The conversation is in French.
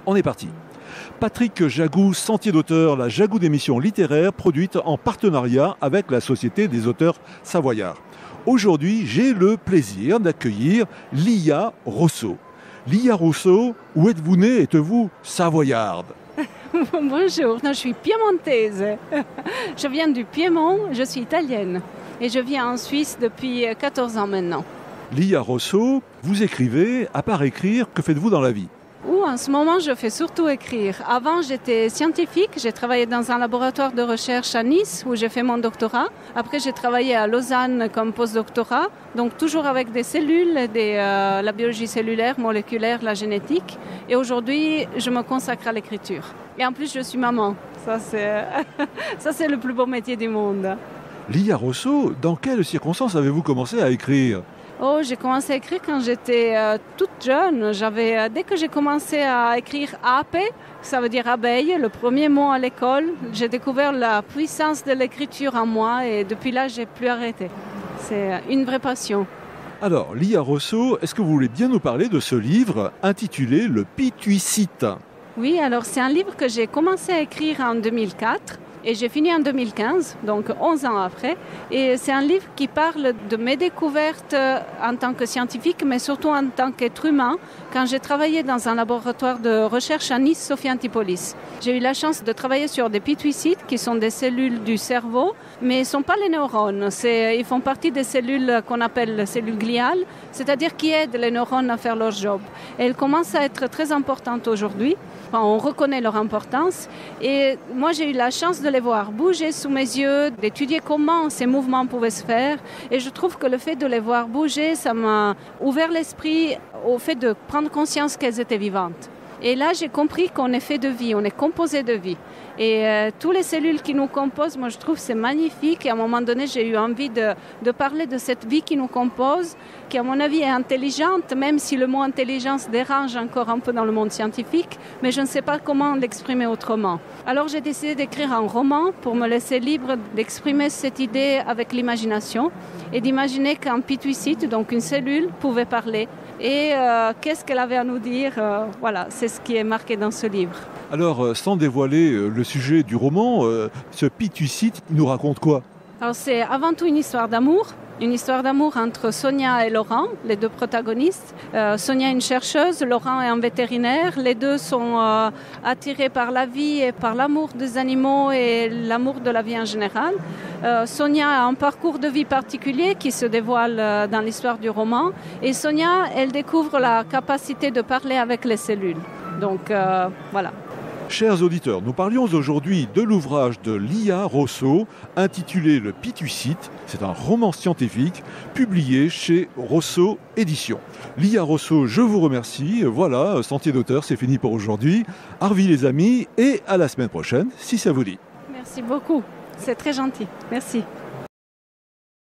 On est parti. Patrick Jagou, Sentier d'auteur, la Jagou d'émissions littéraires produite en partenariat avec la Société des auteurs savoyards. Aujourd'hui, j'ai le plaisir d'accueillir Lia Rosso. Lia Rosso, où êtes-vous née? Êtes-vous savoyarde? Bonjour, je suis piémontaise. Je viens du Piémont, je suis italienne et je vis en Suisse depuis 14 ans maintenant. Lia Rosso, vous écrivez, à part écrire, que faites-vous dans la vie? En ce moment, je fais surtout écrire. Avant, j'étais scientifique. J'ai travaillé dans un laboratoire de recherche à Nice où j'ai fait mon doctorat. Après, j'ai travaillé à Lausanne comme postdoctorat. Donc, toujours avec des cellules, la biologie cellulaire, moléculaire, la génétique. Et aujourd'hui, je me consacre à l'écriture. Et en plus, je suis maman. Ça, c'est le plus beau métier du monde. Lia Rosso, dans quelles circonstances avez-vous commencé à écrire? J'ai commencé à écrire quand j'étais toute jeune. Dès que j'ai commencé à écrire ape, ça veut dire abeille, le premier mot à l'école, j'ai découvert la puissance de l'écriture en moi et depuis là, j'ai plus arrêté. C'est une vraie passion. Alors, Lia Rosso, est-ce que vous voulez bien nous parler de ce livre intitulé Le Pituicite? Oui, alors c'est un livre que j'ai commencé à écrire en 2004. Et j'ai fini en 2015, donc 11 ans après. Et c'est un livre qui parle de mes découvertes en tant que scientifique, mais surtout en tant qu'être humain, quand j'ai travaillé dans un laboratoire de recherche à Nice, Sophia Antipolis. J'ai eu la chance de travailler sur des pituicites, qui sont des cellules du cerveau, mais ce ne sont pas les neurones. Ils font partie des cellules qu'on appelle les cellules gliales, c'est-à-dire qui aident les neurones à faire leur job. Et elles commencent à être très importantes aujourd'hui. Enfin, on reconnaît leur importance. Et moi, j'ai eu la chance de les voir bouger sous mes yeux, d'étudier comment ces mouvements pouvaient se faire. Et je trouve que le fait de les voir bouger, ça m'a ouvert l'esprit au fait de prendre conscience qu'elles étaient vivantes. Et là, j'ai compris qu'on est fait de vie, on est composé de vie. Et toutes les cellules qui nous composent, moi je trouve que c'est magnifique. Et à un moment donné, j'ai eu envie de parler de cette vie qui nous compose, qui à mon avis est intelligente, même si le mot intelligence dérange encore un peu dans le monde scientifique, mais je ne sais pas comment l'exprimer autrement. Alors j'ai décidé d'écrire un roman pour me laisser libre d'exprimer cette idée avec l'imagination et d'imaginer qu'un pituicite, donc une cellule, pouvait parler. Et qu'est-ce qu'elle avait à nous dire? Voilà, c'est ce qui est marqué dans ce livre. Alors, sans dévoiler le sujet du roman, ce pituicite nous raconte quoi? Alors, c'est avant tout une histoire d'amour entre Sonia et Laurent, les deux protagonistes. Sonia est une chercheuse, Laurent est un vétérinaire. Les deux sont attirés par la vie et par l'amour des animaux et l'amour de la vie en général. Sonia a un parcours de vie particulier qui se dévoile dans l'histoire du roman. Et Sonia, elle découvre la capacité de parler avec les cellules. Donc, voilà. Chers auditeurs, nous parlions aujourd'hui de l'ouvrage de Lia Rosso intitulé Le Pituicite. C'est un roman scientifique publié chez Rosso Éditions. Lia Rosso, je vous remercie. Voilà, Sentier d'auteur, c'est fini pour aujourd'hui. Au revoir les amis et à la semaine prochaine si ça vous dit. Merci beaucoup, c'est très gentil. Merci.